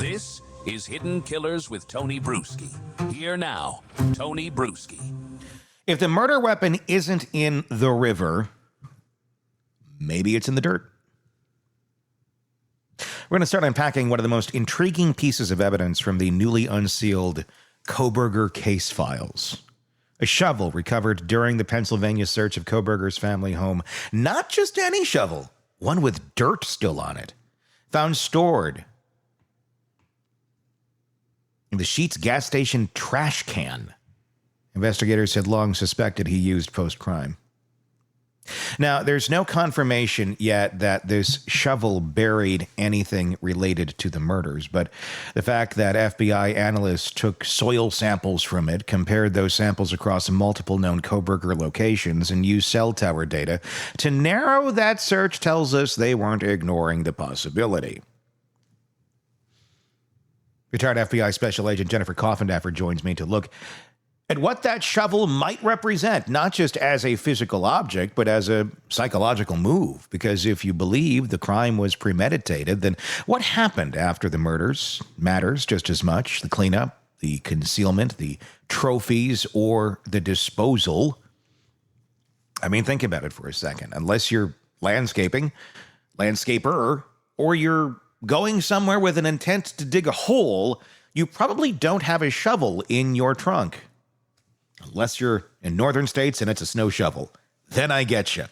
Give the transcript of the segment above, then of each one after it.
This is Hidden Killers with Tony Bruschi. Here now, Tony Bruschi. If the murder weapon isn't in the river, maybe it's in the dirt. We're going to start unpacking one of the most intriguing pieces of evidence from the newly unsealed Kohberger case files. A shovel recovered during the Pennsylvania search of Kohberger's family home. Not just any shovel, one with dirt still on it. Found stored in the Sheetz gas station trash can. Investigators had long suspected he used post-crime. Now, there's no confirmation yet that this shovel buried anything related to the murders, but the fact that FBI analysts took soil samples from it, compared those samples across multiple known Kohberger locations, and used cell tower data to narrow that search tells us they weren't ignoring the possibility. Retired FBI Special Agent Jennifer Coffindaffer joins me to look at what that shovel might represent, not just as a physical object, but as a psychological move. Because if you believe the crime was premeditated, then what happened after the murders matters just as much. The cleanup, the concealment, the trophies, or the disposal. I mean, think about it for a second. Unless you're landscaper, or you're going somewhere with an intent to dig a hole, you probably don't have a shovel in your trunk. Unless you're in northern states and it's a snow shovel. Then I get you.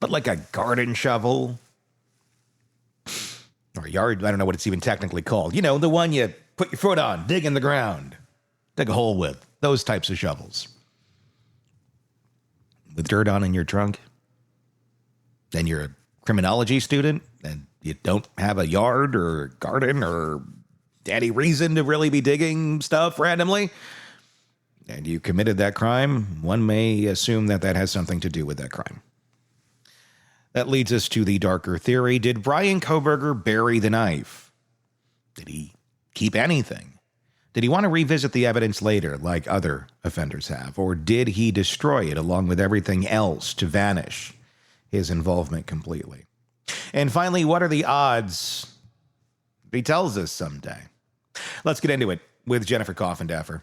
But like a garden shovel, or a yard, I don't know what it's even technically called. You know, the one you put your foot on, dig in the ground, dig a hole with. Those types of shovels. With dirt on in your trunk. Then you're a criminology student and you don't have a yard or garden or any reason to really be digging stuff randomly, and you committed that crime, one may assume that that has something to do with that crime. That leads us to the darker theory. Did Bryan Kohberger bury the knife? Did he keep anything? Did he want to revisit the evidence later, like other offenders have? Or did he destroy it along with everything else to vanish his involvement completely? And finally, what are the odds he tells us someday? Let's get into it with Jennifer Coffindaffer.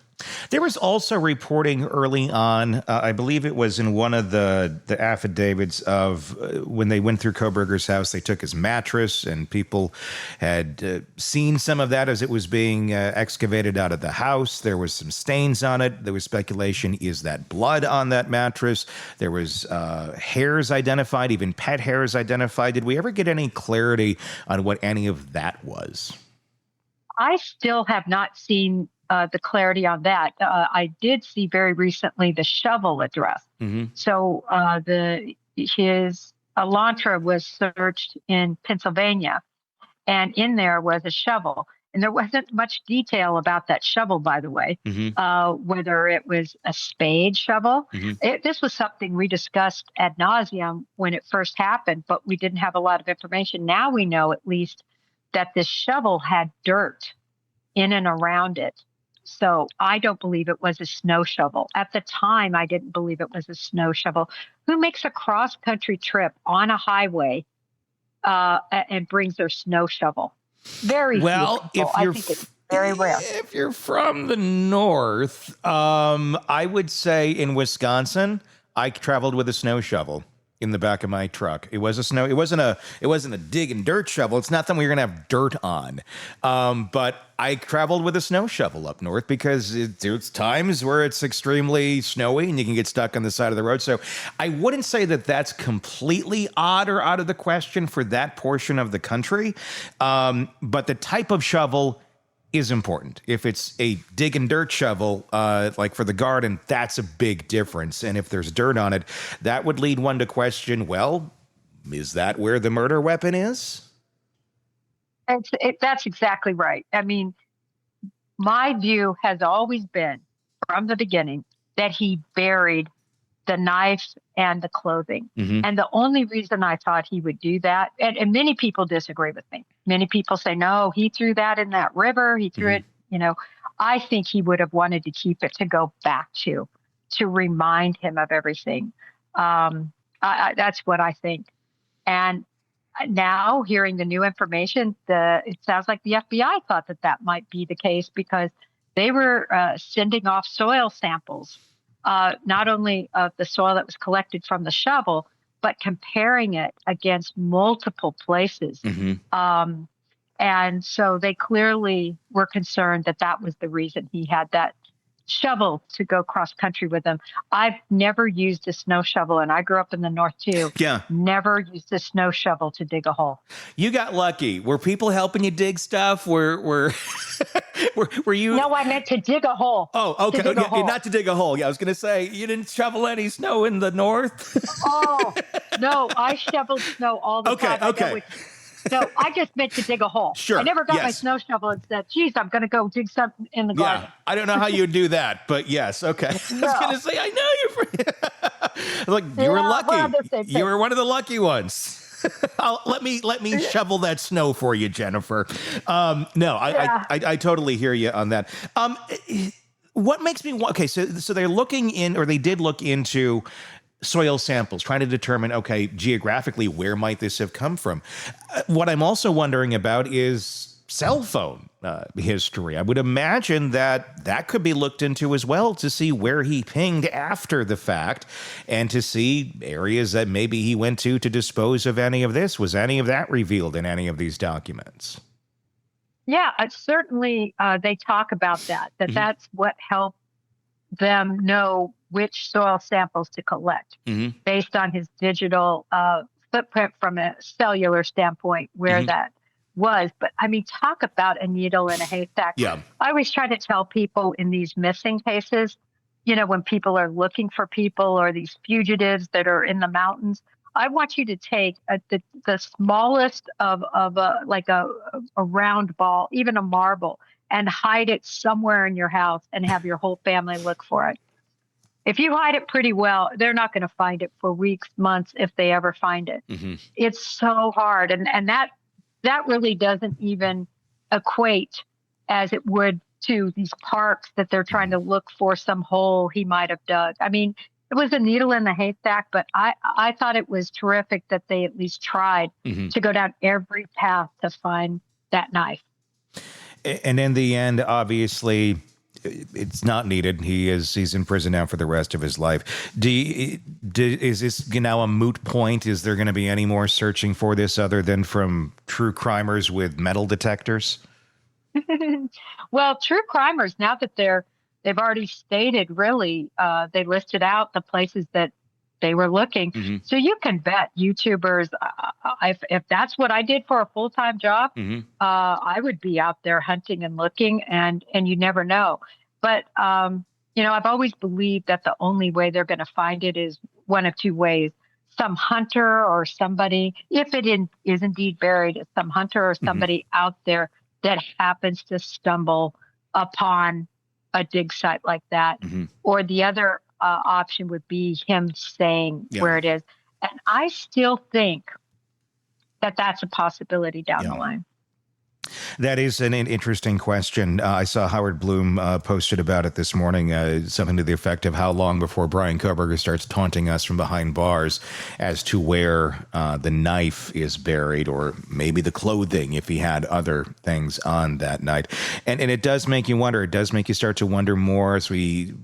There was also reporting early on, I believe it was in one of the affidavits of when they went through Kohberger's house, they took his mattress, and people had seen some of that as it was being excavated out of the house. There was some stains on it. There was speculation, is that blood on that mattress? There was hairs identified, even pet hairs identified. Did we ever get any clarity on what any of that was? I still have not seen the clarity on that. I did see very recently the shovel address. Mm-hmm. So his Elantra was searched in Pennsylvania, and in there was a shovel. And there wasn't much detail about that shovel, by the way, mm-hmm. Whether it was a spade shovel. Mm-hmm. This was something we discussed ad nauseum when it first happened, but we didn't have a lot of information. Now we know at least that this shovel had dirt in and around it. So I don't believe it was a snow shovel. At the time, I didn't believe it was a snow shovel. Who makes a cross-country trip on a highway and brings their snow shovel? Very well, few people. I think it's very rare. If you're from the north, I would say in Wisconsin, I traveled with a snow shovel in the back of my truck. It was a snow. It wasn't a dig and dirt shovel. It's not something you're gonna have dirt on. But I traveled with a snow shovel up north because there's times where it's extremely snowy and you can get stuck on the side of the road. So I wouldn't say that that's completely odd or out of the question for that portion of the country. But the type of shovel is important. If it's a dig and dirt shovel, like for the garden, that's a big difference. And if there's dirt on it, that would lead one to question, well, is that where the murder weapon is? That's exactly right. I mean, my view has always been from the beginning that he buried the knife and the clothing. Mm-hmm. And the only reason I thought he would do that, and many people disagree with me. Many people say, no, he threw that in that river. He threw it, I think he would have wanted to keep it to go back to remind him of everything. That's what I think. And now hearing the new information, it sounds like the FBI thought that might be the case because they were sending off soil samples, not only of the soil that was collected from the shovel, but comparing it against multiple places. And so they clearly were concerned that was the reason he had that shovel to go cross country with him. I've never used a snow shovel, and I grew up in the North too. Yeah. Never used a snow shovel to dig a hole. You got lucky. Were people helping you dig stuff? Were you? No, I meant to dig a hole. Oh, okay. Not to dig a hole. Yeah, I was going to say you didn't shovel any snow in the North. Oh, no, I shoveled snow all the time. Okay. No, I just meant to dig a hole. Sure. I never got my snow shovel and said, geez, I'm going to go dig something in the garden. Yeah, I don't know how you would do that, but yes, okay. No. I was going to say, I know you're like, you were lucky. You were one of the lucky ones. Let me shovel that snow for you, Jennifer. I totally hear you on that. What makes me okay? So they're looking in, or they did look into soil samples, trying to determine, okay, geographically, where might this have come from? What I'm also wondering about is cell phone history. I would imagine that could be looked into as well to see where he pinged after the fact and to see areas that maybe he went to dispose of any of this. Was any of that revealed in any of these documents? Yeah, certainly they talk about that that's what helped them know which soil samples to collect based on his digital footprint from a cellular standpoint, where that was. But I mean, talk about a needle in a haystack. Yeah. I always try to tell people in these missing cases, when people are looking for people or these fugitives that are in the mountains, I want you to take the smallest of a round ball, even a marble, and hide it somewhere in your house and have your whole family look for it. If you hide it pretty well, they're not going to find it for weeks, months, if they ever find it. It's so hard. And that really doesn't even equate as it would to these parks that they're trying to look for some hole he might have dug. I mean, it was a needle in the haystack, but I thought it was terrific that they at least tried to go down every path to find that knife. And in the end, obviously, it's not needed. He's in prison now for the rest of his life. Is this now a moot point? Is there going to be any more searching for this other than from true crimers with metal detectors? Well, true crimers, now that they've already stated, really, they listed out the places that they were looking. So you can bet YouTubers, if that's what I did for a full-time job, I would be out there hunting and looking, and you never know. But, I've always believed that the only way they're going to find it is one of two ways. Some hunter or somebody, if it is indeed buried, it's some hunter or somebody out there that happens to stumble upon a dig site like that. Or the other option would be him saying where it is. And I still think that that's a possibility down the line. That is an interesting question. I saw Howard Bloom posted about it this morning, something to the effect of how long before Bryan Kohberger starts taunting us from behind bars as to where the knife is buried, or maybe the clothing if he had other things on that night. And it does make you wonder. It does make you start to wonder more as we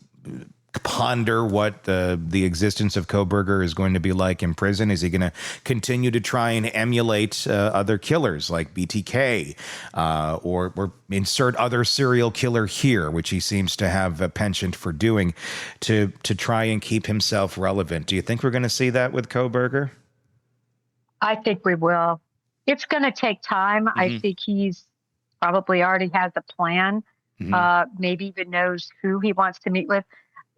ponder what the existence of Kohberger is going to be like in prison. Is he going to continue to try and emulate other killers like BTK, or insert other serial killer here, which he seems to have a penchant for doing, to try and keep himself relevant? Do you think we're going to see that with Kohberger? I think we will. It's going to take time. I think he's probably already has a plan, maybe even knows who he wants to meet with.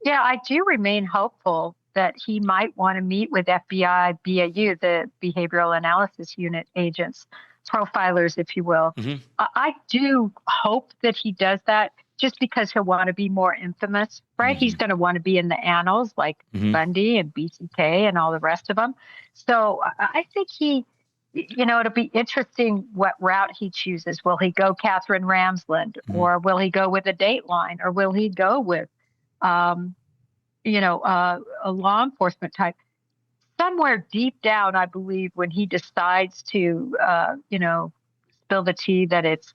Yeah, I do remain hopeful that he might want to meet with FBI BAU, the Behavioral Analysis Unit agents, profilers, if you will. I do hope that he does that just because he'll want to be more infamous, right? He's going to want to be in the annals like Bundy and BTK and all the rest of them. So I think it'll be interesting what route he chooses. Will he go Catherine Ramsland, or will he go with a Dateline, or will he go with a law enforcement type? somewhere deep down, I believe when he decides to, spill the tea, that it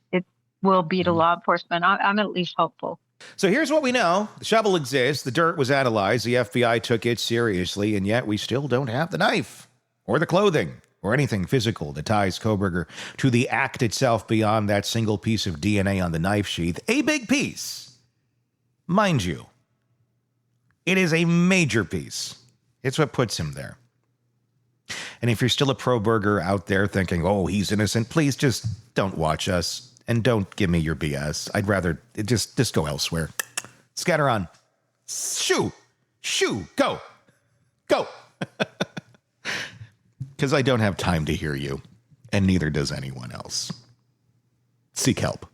will be to law enforcement. I'm at least hopeful. So here's what we know. The shovel exists. The dirt was analyzed. The FBI took it seriously, and yet we still don't have the knife or the clothing or anything physical that ties Kohberger to the act itself beyond that single piece of DNA on the knife sheath. A big piece. Mind you, it is a major piece. It's what puts him there. And if you're still a pro-burger out there thinking, oh, he's innocent, please just don't watch us and don't give me your BS. I'd rather just go elsewhere. Scatter on. Shoo. Go. Because I don't have time to hear you, and neither does anyone else. Seek help.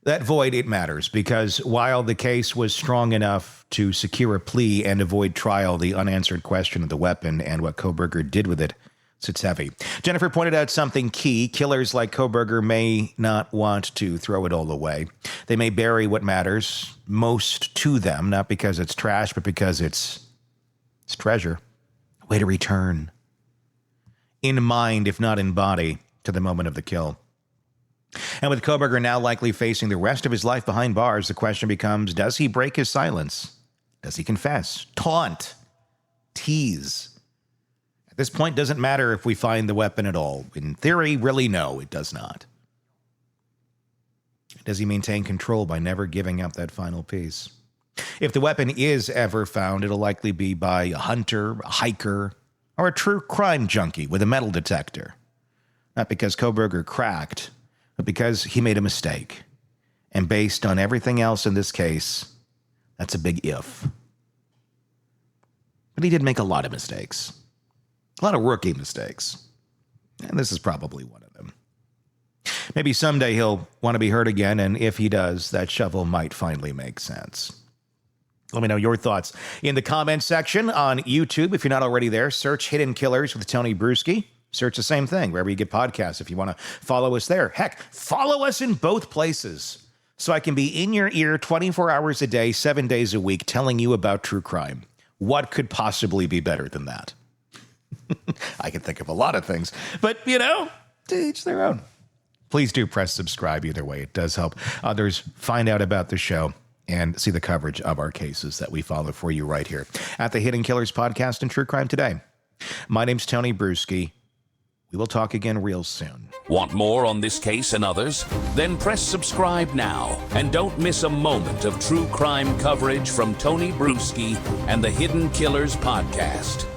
That void, it matters, because while the case was strong enough to secure a plea and avoid trial, the unanswered question of the weapon and what Kohberger did with it sits heavy. Jennifer pointed out something key. Killers like Kohberger may not want to throw it all away. They may bury what matters most to them, not because it's trash, but because it's treasure. A way to return, in mind, if not in body, to the moment of the kill. And with Kohberger now likely facing the rest of his life behind bars, the question becomes, does he break his silence? Does he confess? Taunt? Tease? At this point, doesn't matter if we find the weapon at all. In theory, really, no, it does not. Does he maintain control by never giving up that final piece? If the weapon is ever found, it'll likely be by a hunter, a hiker, or a true crime junkie with a metal detector. Not because Kohberger cracked, but because he made a mistake. And based on everything else in this case, that's a big if. But he did make a lot of mistakes. A lot of rookie mistakes. And this is probably one of them. Maybe someday he'll want to be heard again, and if he does, that shovel might finally make sense. Let me know your thoughts in the comments section on YouTube. If you're not already there, search Hidden Killers with Tony Bruschi. Search the same thing wherever you get podcasts if you want to follow us there. Heck, follow us in both places so I can be in your ear 24 hours a day, 7 days a week, telling you about true crime. What could possibly be better than that? I can think of a lot of things, but, to each their own. Please do press subscribe either way. It does help others find out about the show and see the coverage of our cases that we follow for you right here at the Hidden Killers podcast and True Crime Today. My name's Tony Bruschi. We will talk again real soon. Want more on this case and others? Then press subscribe now and don't miss a moment of true crime coverage from Tony Bruschi and the Hidden Killers podcast.